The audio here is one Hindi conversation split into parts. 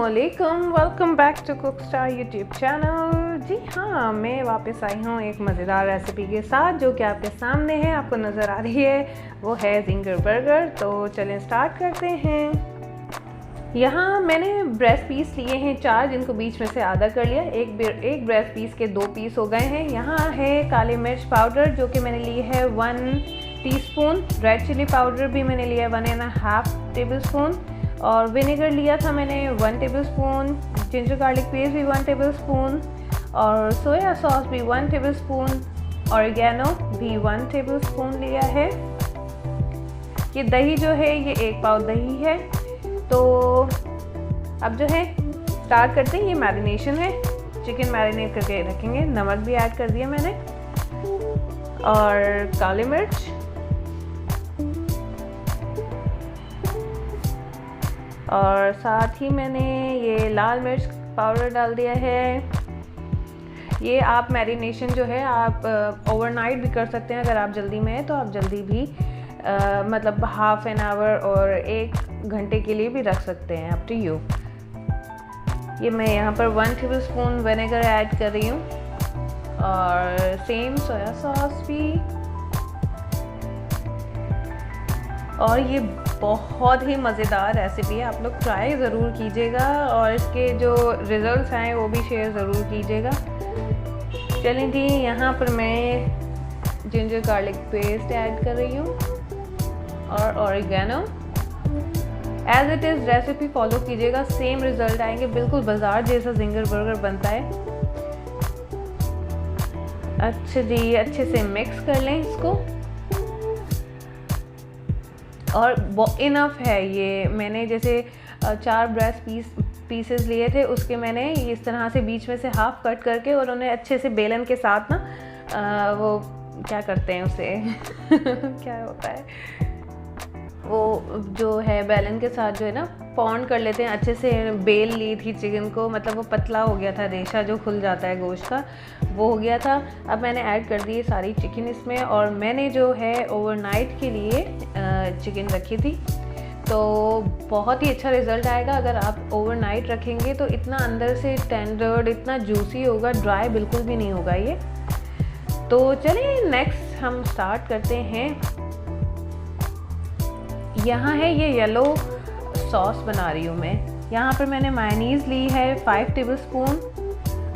अस्सलामुअलैकुम, welcome back to cook star YouTube channel. जी हाँ, मैं वापस आई हूँ एक मज़ेदार रेसिपी के साथ जो कि आपके सामने है, आपको नज़र आ रही है, वो है जिंगर बर्गर। तो चलें स्टार्ट करते हैं। यहाँ मैंने ब्रेस्ट पीस लिए हैं 4, जिनको बीच में से आधा कर लिया। एक ब्रेस्ट पीस के 2 पीस हो गए हैं। यहाँ है काली मिर्च पाउडर जो कि मैंने ली है 1 टीस्पून। रेड चिली पाउडर भी मैंने लिया है 1.5 टेबल स्पून। और विनेगर लिया था मैंने 1 table spoon. Ginger garlic paste भी 1 टेबल स्पून। और सोया सॉस भी 1 टेबल स्पून। ऑरिगेनो भी 1 टेबल स्पून लिया है। ये दही जो है ये 1 पाव दही है। तो अब जो है स्टार्ट करते हैं। ये मैरिनेशन है, चिकन मैरिनेट करके रखेंगे। नमक भी ऐड कर दिया मैंने, और काली मिर्च, और साथ ही मैंने ये लाल मिर्च पाउडर डाल दिया है। ये आप मैरिनेशन जो है आप ओवरनाइट भी कर सकते हैं। अगर आप जल्दी में हैं तो आप जल्दी भी मतलब हाफ एन आवर और 1 घंटे के लिए भी रख सकते हैं, अप टू यू। ये मैं यहाँ पर 1 टेबल स्पून विनेगर ऐड कर रही हूँ, और सेम सोया सॉस भी। और ये बहुत ही मज़ेदार रेसिपी है, आप लोग ट्राई ज़रूर कीजिएगा और इसके जो रिज़ल्ट्स आए वो भी शेयर ज़रूर कीजिएगा। चलें जी, यहाँ पर मैं जिंजर गार्लिक पेस्ट ऐड कर रही हूँ और oregano. As it is recipe follow कीजिएगा, सेम रिज़ल्ट आएंगे, बिल्कुल बाजार जैसा जिंगर बर्गर बनता है। अच्छा जी, अच्छे से मिक्स कर लें इसको। और इनफ है ये। मैंने जैसे 4 ब्रेस्ट पीसेस लिए थे, उसके मैंने इस तरह से बीच में से हाफ कट करके और उन्हें अच्छे से बेलन के साथ ना वो क्या करते हैं उसे क्या होता है वो जो है बेलन के साथ जो है ना पॉन्ड कर लेते हैं। अच्छे से बेल ली थी चिकन को, मतलब वो पतला हो गया था, रेशा जो खुल जाता है गोश्त का वो हो गया था। अब मैंने ऐड कर दी सारी चिकन इसमें, और मैंने जो है ओवरनाइट के लिए चिकन रखी थी। तो बहुत ही अच्छा रिज़ल्ट आएगा अगर आप ओवरनाइट रखेंगे। तो इतना अंदर से टेंडर, इतना जूसी होगा, ड्राई बिल्कुल भी नहीं होगा ये। तो चलिए नेक्स्ट हम स्टार्ट करते हैं। यहाँ है ये येलो सॉस बना रही हूँ मैं। यहाँ पर मैंने मायोनीज़ ली है 5 टेबल स्पून,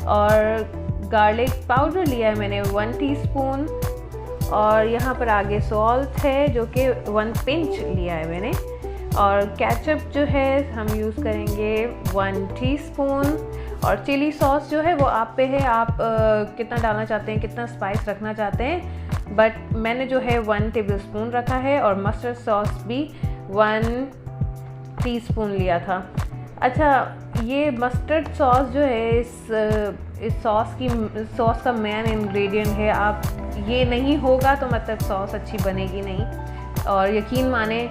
और गार्लिक पाउडर लिया है मैंने 1 टीस्पून, और यहाँ पर आगे सॉल्ट है जो कि 1 पिंच लिया है मैंने, और केचप जो है हम यूज़ करेंगे 1 टीस्पून, और चिली सॉस जो है वो आप पे है, आप कितना डालना चाहते हैं, कितना स्पाइस रखना चाहते हैं, बट मैंने जो है 1 टेबल स्पून रखा है। और मस्टर्ड सॉस भी 1 टीस्पून लिया था। अच्छा, ये मस्टर्ड सॉस जो है इस सॉस का मेन इंग्रेडिएंट है। आप ये नहीं होगा तो मतलब सॉस अच्छी बनेगी नहीं। और यकीन माने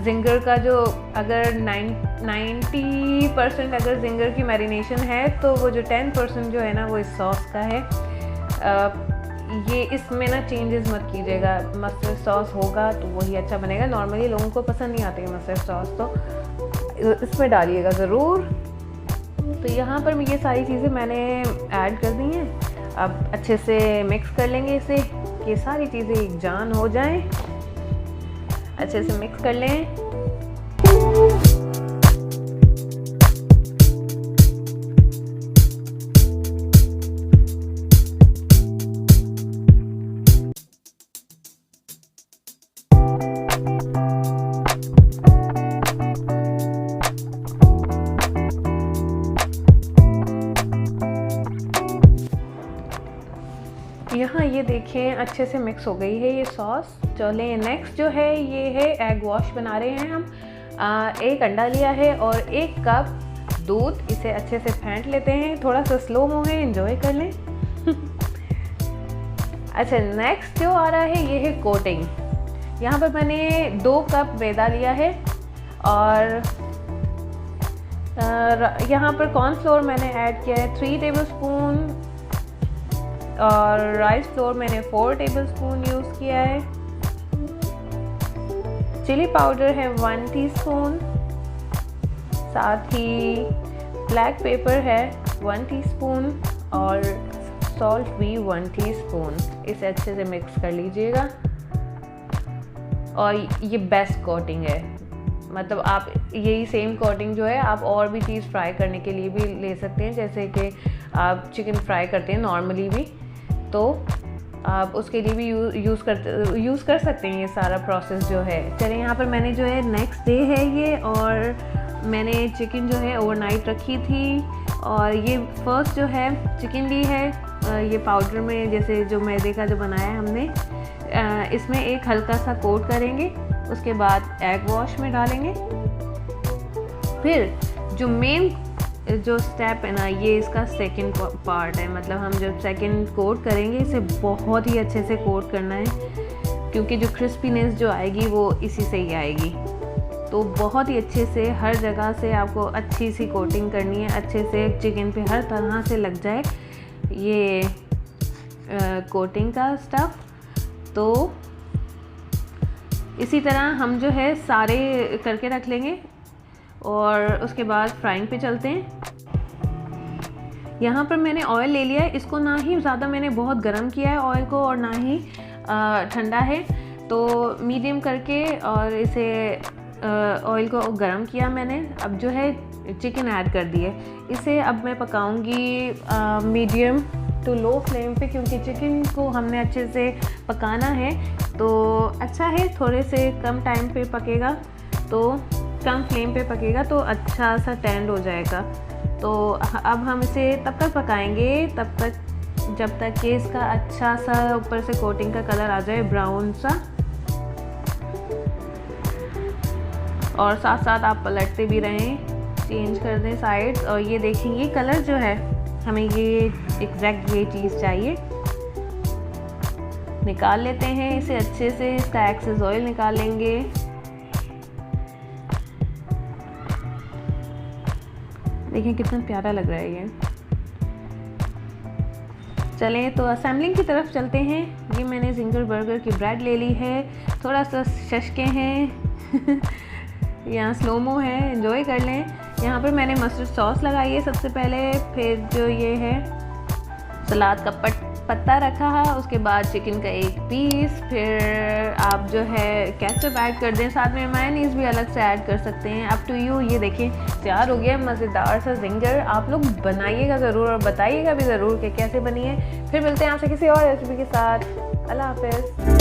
जिंगर का जो अगर 90% अगर जिंगर की मैरिनेशन है तो वो जो 10% जो है ना वो इस सॉस का है। ये इसमें ना चेंजेस मत कीजिएगा। मस्टर्ड सॉस होगा तो वही अच्छा बनेगा। नॉर्मली लोगों को पसंद नहीं आती है मस्टर्ड सॉस, तो इसमें डालिएगा ज़रूर। तो यहाँ पर ये सारी चीज़ें मैंने ऐड कर दी हैं। अब अच्छे से मिक्स कर लेंगे इसे कि सारी चीज़ें एक जान हो जाएं। अच्छे से मिक्स कर लें। यहाँ ये देखें अच्छे से मिक्स हो गई है ये सॉस। चलें नेक्स्ट जो है ये है एग वॉश बना रहे हैं हम। 1 अंडा लिया है और 1 कप दूध। इसे अच्छे से फेंट लेते हैं। थोड़ा सा स्लो मो है, एंजॉय कर लें अच्छा, नेक्स्ट जो आ रहा है ये है कोटिंग। यहाँ पर मैंने 2 कप मैदा लिया है, और यहाँ पर कॉर्नफ्लोर मैंने ऐड किया है 3 टेबल स्पून, और राइस फ्लोर मैंने 4 टेबल स्पून यूज़ किया है। चिली पाउडर है 1 टीस्पून, साथ ही ब्लैक पेपर है 1 टीस्पून और सॉल्ट भी 1 टीस्पून। इसे अच्छे से मिक्स कर लीजिएगा। और ये बेस्ट कोटिंग है, मतलब आप यही सेम कोटिंग जो है आप और भी चीज़ फ्राई करने के लिए भी ले सकते हैं, जैसे कि आप चिकन फ्राई करते हैं नॉर्मली भी, तो आप उसके लिए भी यूज़ कर सकते हैं ये सारा प्रोसेस जो है। चलिए यहाँ पर मैंने जो है नेक्स्ट डे है ये, और मैंने चिकन जो है ओवरनाइट रखी थी। और ये फर्स्ट जो है चिकन ली है ये पाउडर में, जैसे जो मैदे का जो बनाया है हमने, इसमें एक हल्का सा कोट करेंगे। उसके बाद एग वॉश में डालेंगे। फिर जो मेन जो स्टेप है ना, ये इसका सेकंड पार्ट है, मतलब हम जब सेकंड कोट करेंगे इसे बहुत ही अच्छे से कोट करना है, क्योंकि जो क्रिस्पीनेस जो आएगी वो इसी से ही आएगी। तो बहुत ही अच्छे से हर जगह से आपको अच्छी सी कोटिंग करनी है, अच्छे से चिकन पे हर तरह से लग जाए ये कोटिंग का स्टफ़। तो इसी तरह हम जो है सारे करके रख लेंगे और उसके बाद फ्राइंग पे चलते हैं। यहाँ पर मैंने ऑयल ले लिया है, इसको ना ही ज़्यादा मैंने बहुत गर्म किया है ऑयल को और ना ही ठंडा है, तो मीडियम करके और इसे ऑयल को गर्म किया मैंने। अब जो है चिकन ऐड कर दिए, इसे अब मैं पकाऊंगी मीडियम टू लो फ्लेम पे, क्योंकि चिकन को हमने अच्छे से पकाना है। तो अच्छा है थोड़े से कम टाइम पे पकेगा, तो कम फ्लेम पे पकेगा तो अच्छा सा टेंड हो जाएगा। तो अब हम इसे तब तक पकाएंगे तब तक जब तक कि इसका अच्छा सा ऊपर से कोटिंग का कलर आ जाए ब्राउन सा, और साथ साथ आप पलटते भी रहें, चेंज कर दें साइड्स। और ये देखेंगे कलर जो है, हमें ये एग्जैक्ट ये चीज़ चाहिए। निकाल लेते हैं इसे अच्छे से, इसका एक्सेस ऑयल निकालेंगे। देखें कितना प्यारा लग रहा है ये। चलें तो असेंबलिंग की तरफ चलते हैं। ये मैंने जिंगर बर्गर की ब्रेड ले ली है, थोड़ा सा शशके हैं यहाँ स्लोमो है, एंजॉय कर लें। यहाँ पर मैंने मस्टर्ड सॉस लगाई है सबसे पहले, फिर जो ये है सलाद का पत्ता रखा है, उसके बाद चिकन का एक पीस, फिर आप जो है केचप ऐड कर दें, साथ में मायोनीज़ भी अलग से ऐड कर सकते हैं, अप टू यू। ये देखिए तैयार हो गया मज़ेदार सा जिंगर। आप लोग बनाइएगा ज़रूर और बताइएगा भी ज़रूर कि कैसे बनी है। फिर मिलते हैं आपसे किसी और रेसिपी के साथ। अल्लाह हाफ़िज़।